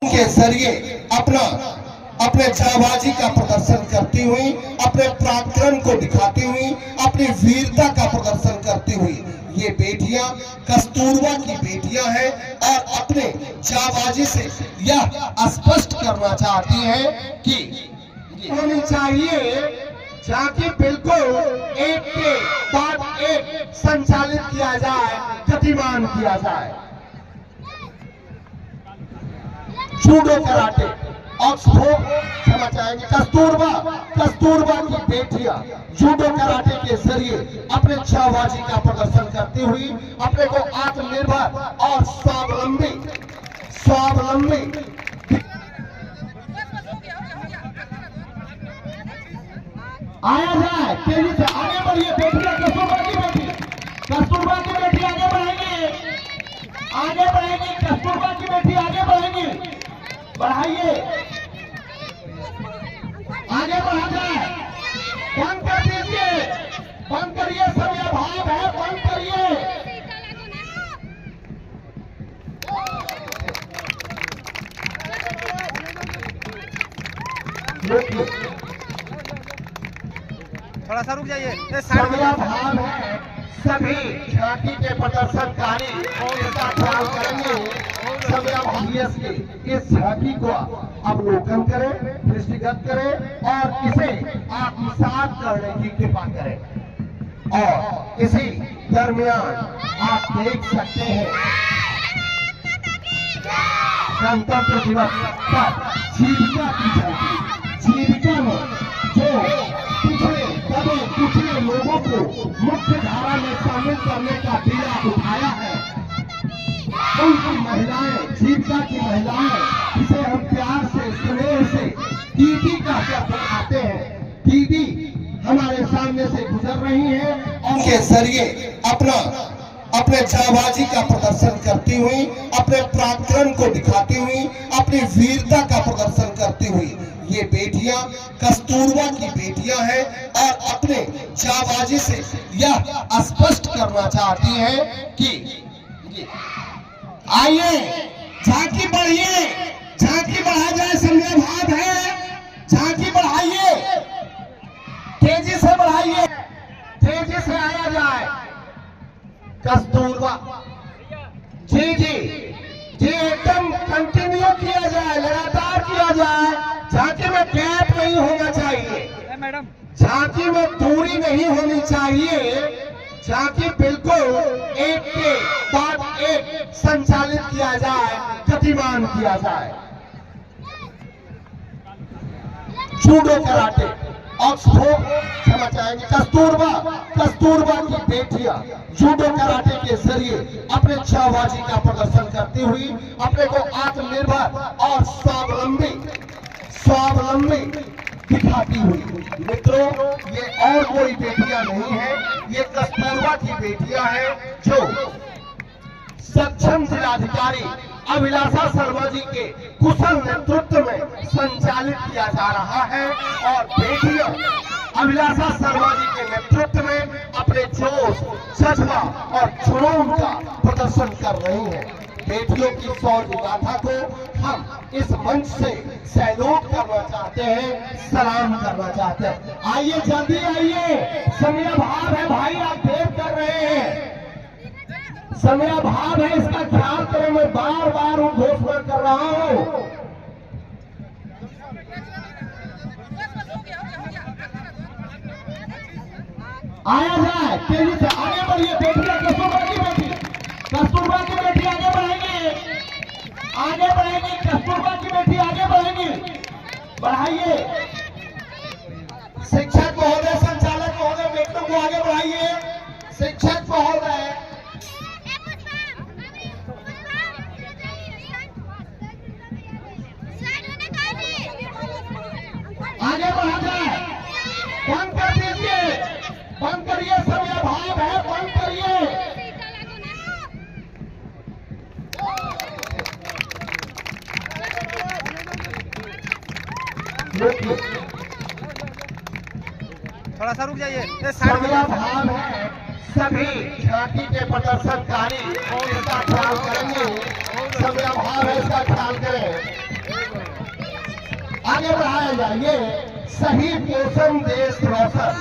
के जरिए अपने जाबाजी का प्रदर्शन करती हुई, अपने पराक्रम को दिखाती हुई, अपनी वीरता का प्रदर्शन करती हुई ये बेटियां कस्तूरबा की बेटियां हैं और अपने जाबाजी से यह स्पष्ट करना चाहती हैं कि होनी चाहिए जाके बिल्कुल एक के बाद एक संचालित किया जाए, गतिमान किया जाए। जूडो कराटे ऑक्सफोर्ड समझ आएंगे। कस्तूरबा की बेटियां जूडो कराटे के जरिए अपने जाबाजी का प्रदर्शन करती हुई अपने को आत्मनिर्भर और स्वावलंबी आया जाए। तेजी से आगे बढ़िए बेटियां, कस्तूरबा की बेटी आगे बढ़ेंगे, कस्तूरबा की बेटी आगे बढ़ेंगे, बढ़ाइए, आगे बढ़ा जाए। बंद कर दीजिए, बंद करिए, सब ये भाव है, बंद करिए। थोड़ा सा रुक जाइए। भाव है, सभी झांकी के प्रदर्शनकारी इसका ख्याल करेंगे। इस झांकी को अवलोकन करें, दृष्टिगत करें और इसे आत्मसात करने की कृपा करें। और इसी दरमियान आप देख सकते हैं गणतंत्र दिवस पर जीविका की झांकी। जीविका में जो पिछड़े लोगों को मुख्य धारा में शामिल करने का बीड़ा उठाया है, उनकी महिलाएं, जीविका की महिलाएं, जिसे हम प्यार से स्नेह से दीदी कहकर बुलाते हैं, दीदी हमारे सामने से गुजर रही हैं और उनके जरिए अपने जाबाजी का प्रदर्शन करती हुई, अपने पराक्रम को दिखाती हुई, अपनी वीरता का प्रदर्शन करती हुई ये बेटियां कस्तूरबा की बेटियां हैं और अपने जाबाजी से यह स्पष्ट करना चाहती हैं कि आइए झांकी बढ़िए, झांकी बढ़ा जाए। समय भाव है, झांकी बढ़ाइए, तेजी से बढ़ाइए, तेजी से आया जाए। कस्तूरबा जी एकदम कंटिन्यू किया जाए, लगातार किया जाए। झांकी में गैप नहीं होना चाहिए, मैडम, झांकी में दूरी नहीं होनी चाहिए। झांकी बिल्कुल एक के बाद एक संचालित किया जाए, गतिमान किया जाए। जूडो कराटे ऑक्सफोर्ड समझ आएंगे। कस्तूरबा की बेटियां जूडो कराटे के जरिए अपने जाबाजी का प्रदर्शन करती हुई अपने को आत्मनिर्भर और स्वावलंबी दिखाती हुई। मित्रों, ये और कोई बेटियां नहीं है, ये कस्तूरबा की बेटियां हैं जो सक्षम जिलाधिकारी अभिलाषा शर्मा जी के कुशल नेतृत्व में संचालित किया जा रहा है और बेटियां अभिलाषा शर्मा जी के नेतृत्व में अपने जोश, जज्बा और जुनून का प्रदर्शन कर रही हैं। बेटियों की शौर्य गाथा को हम इस मंच से सैल्यूट करना चाहते हैं, सलाम करना चाहते हैं। आइए, जल्दी आइए, समय भाव है भाई, आप देर कर रहे हैं, समय भाव है, इसका ख्याल करें। मैं बार बार घोषणा कर रहा हूं, आया जाए। तेजी से आगे बढ़िए बेटियां, कस्तूरबा की बेटी आगे बढ़ेंगे, कस्तूरबा की बेटी आगे बढ़ेंगे, बढ़ाइए। शिक्षक महोदय, संचालक महोदय, बेटियों को आगे बढ़ाइए। शिक्षक महोदय, आगे बढ़ा जाए। बंद कर दीजिए, बंद करिए, सब ये भाव है, बंद करिए। थोड़ा सा रुक जाइए। भाव है, सभी झांकी के प्रदर्शनकारी इसका ख्याल करेंगे। समय भाव है, इसका ख्याल करें। जाइए सही पोषण देश रोशन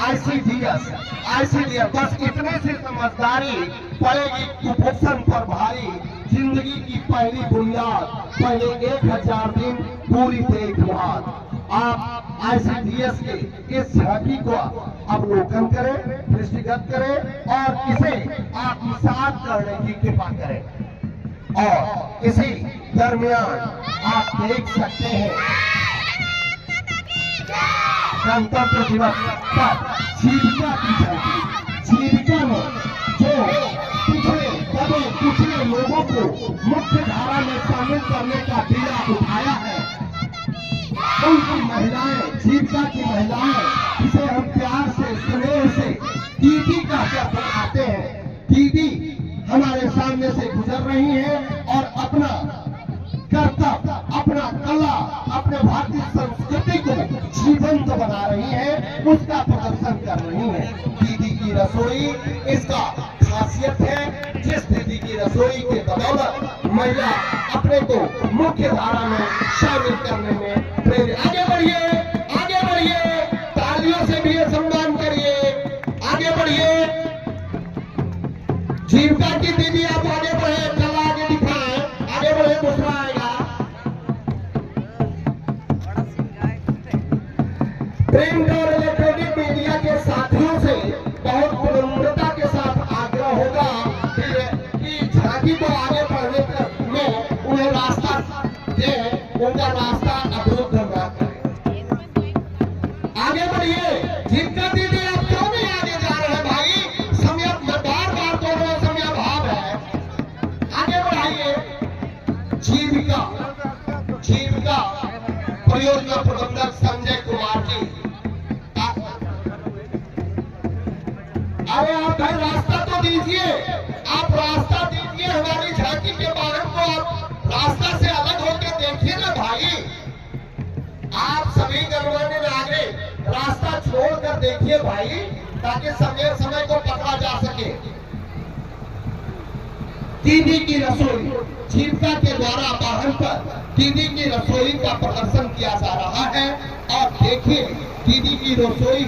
ICDS बस इतने से समझदारी पड़ेगी कुपोषण पर भारी। जिंदगी की पहली बुनियाद पहले 1000 दिन पूरी देखभाल। आप ICDS के इस झांकी को अवलोकन करें, दृष्टिगत करें और इसे आत्मसात करने की कृपा करें। और इसी दरमियान आप देख सकते हैं गणतंत्र दिवस पर जीविका की झांकी। जीविका में जो पिछड़े दबे कुचले लोगों को मुख्य धारा में शामिल करने का बीड़ा उठाया है, उनकी महिलाएं, जीविका की महिलाएं, जिसे हम प्यार से स्नेह से दीदी कहकर बुलाते हैं, दीदी हमारे सामने से गुजर रही हैं और अपना कर्तव्य, अपना कला, अपने भारतीय संस्कृति को जीवंत बना रही हैं, उसका प्रदर्शन कर रही हैं। दीदी की रसोई इसका खासियत है। जिस दीदी की रसोई के बदौलत महिला अपने को मुख्य धारा में शामिल करने में प्रेरित। आगे बढ़िए, आगे बढ़िए, तालियों से भी सम्मान करिए, आगे बढ़िए। जीविका की दीदी आप आगे बढ़े, कला आगे दिखाएं, आगे बढ़े, दूसरा आएगा। प्रिंट और इलेक्ट्रॉनिक मीडिया के साथियों से बहुत विनम्रता के साथ आग्रह होगा कि झांकी को आगे बढ़ने में उन्हें रास्ता दें, उनका रास्ता अवरुद्ध न करें। आगे बढ़िए। जीविका दीदी आप क्यों नहीं आगे जा रहे हैं भाई? समय बार बार तो समय अभाव है, आगे बढ़ाइए। जीविका परियोजना प्रबंधक संजय कुमार जी, अरे आप भाई रास्ता तो दीजिए, आप रास्ता दीजिए हमारी झांकी के बाहर को, आप रास्ता से अलग होकर देखिए ना भाई। आप सभी गणमान्य नागरिक रास्ता छोड़कर देखिए भाई, ताकि समय को पकड़ा जा सके। दीदी की रसोई, जीविका के द्वारा वाहन पर दीदी की रसोई का प्रदर्शन किया जा रहा है और देखिए दीदी की रसोई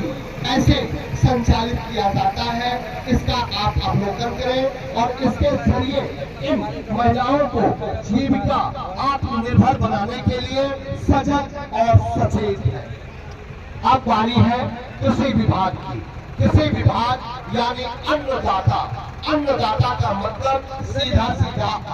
ऐसे संचालित किया जाता है, इसका आप अवलोकन करें और इसके जरिए इन महिलाओं को जीविका आत्मनिर्भर बनाने के लिए सजग और सचेत है। अब बारी है कृषि विभाग की। कृषि विभाग यानी अन्नदाता। अन्नदाता का मतलब सीधा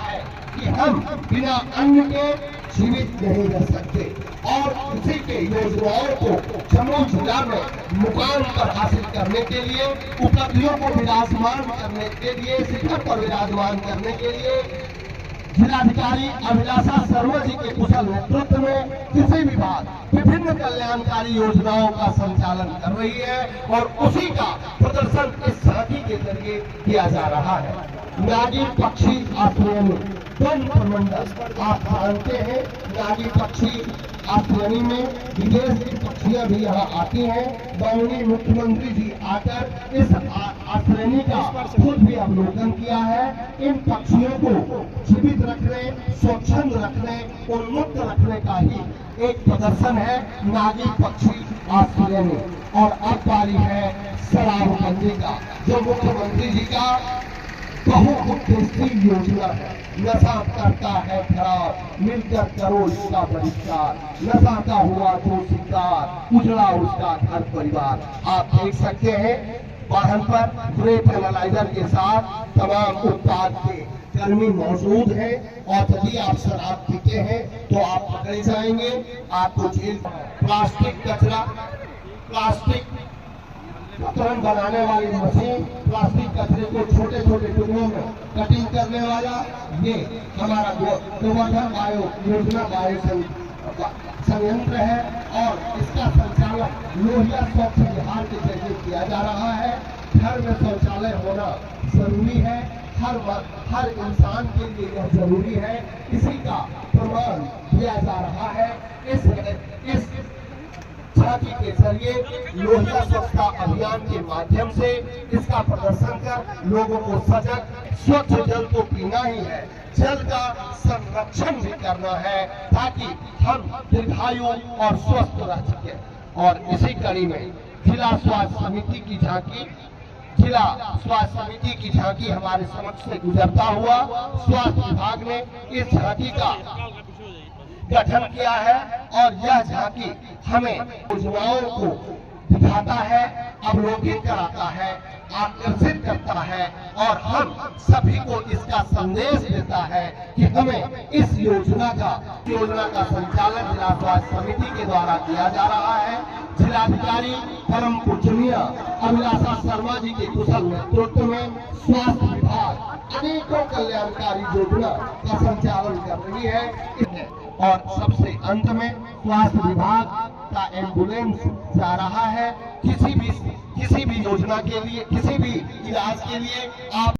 है कि हम बिना अन्न के जीवित नहीं रह सकते और कृषि के योजनाओं को जम्मू जिला में मुकाम पर हासिल करने के लिए, उपलब्धियों को विराजमान करने के लिए, शिखर पर विराजमान करने के लिए जिलाधिकारी अभिलाषा शर्मा जी के कुशल नेतृत्व में कृषि विभाग विभिन्न कल्याणकारी योजनाओं का संचालन कर रही है और उसी का प्रदर्शन इस झांकी के जरिए किया जा रहा है। नागी पक्षी आश्रयनी वन प्रमंडल, आप जानते हैं नागी पक्षी आश्रयनी में विदेश की पक्षियां भी यहाँ आती हैं। माननीय मुख्यमंत्री जी आकर इस आश्रयनी का खुद भी अवलोकन किया है। इन पक्षियों को जीवित रखने, स्वच्छंद रखने, उन्मुक्त रखने का ही एक प्रदर्शन है नागी पक्षी आश्रयनी। और अब बारी है शराबबंदी का, जो मुख्यमंत्री जी का बहुउद्देशीय योजना है। नशा करता है खराब, मिलकर करो इसका बहिष्कार, नशा का हुआ जो शिकार, उजड़ा उसका घर परिवार। आप देख सकते हैं वाहन पर ब्रेथ एनालाइजर के साथ तमाम उत्पाद के कर्मी मौजूद हैं और यदि आप शराब पीते हैं तो आप पकड़े जाएंगे, आपको जेल। प्लास्टिक कचरा, प्लास्टिक कतरन बनाने वाली मशीन, प्लास्टिक कचरे को छोटे छोटे टुकड़ों में कटिंग करने वाला, ये हमारा गोवर्धन बायो योजना बायो संयंत्र है और इसका संचालन लोहिया स्वच्छ बिहार के जरिए किया जा रहा है। घर में शौचालय होना जरूरी है, हर इंसान के लिए यह जरूरी है, इसी का प्रमाण दिया जा रहा है। इस झांकी के जरिए लोहिया स्वच्छता अभियान के माध्यम से इसका प्रदर्शन कर लोगों को सजग, स्वच्छ जल तो पीना ही है, जल का संरक्षण भी करना है ताकि हम दीर्घायु और स्वस्थ रह सके। और इसी कड़ी में जिला स्वास्थ्य समिति की झांकी हमारे समक्ष से गुजरता हुआ स्वास्थ्य विभाग ने इस झांकी का गठन किया है और यह झांकी हमें योजनाओं को दिखाता है, अवलोकित कराता है, आकर्षित करता है और हम सभी को इसका संदेश देता है कि हमें इस योजना का संचालन जिला स्वास्थ्य समिति के द्वारा किया जा रहा है। जिलाधिकारी परम पूजनीय अभिलाषा शर्मा जी के कुशल नेतृत्व में स्वास्थ्य विभाग अनेकों कल्याणकारी योजना का संचालन कर रही है। और सबसे अंत में स्वास्थ्य विभाग का एम्बुलेंस जा रहा है किसी भी योजना के लिए, किसी भी इलाज के लिए आप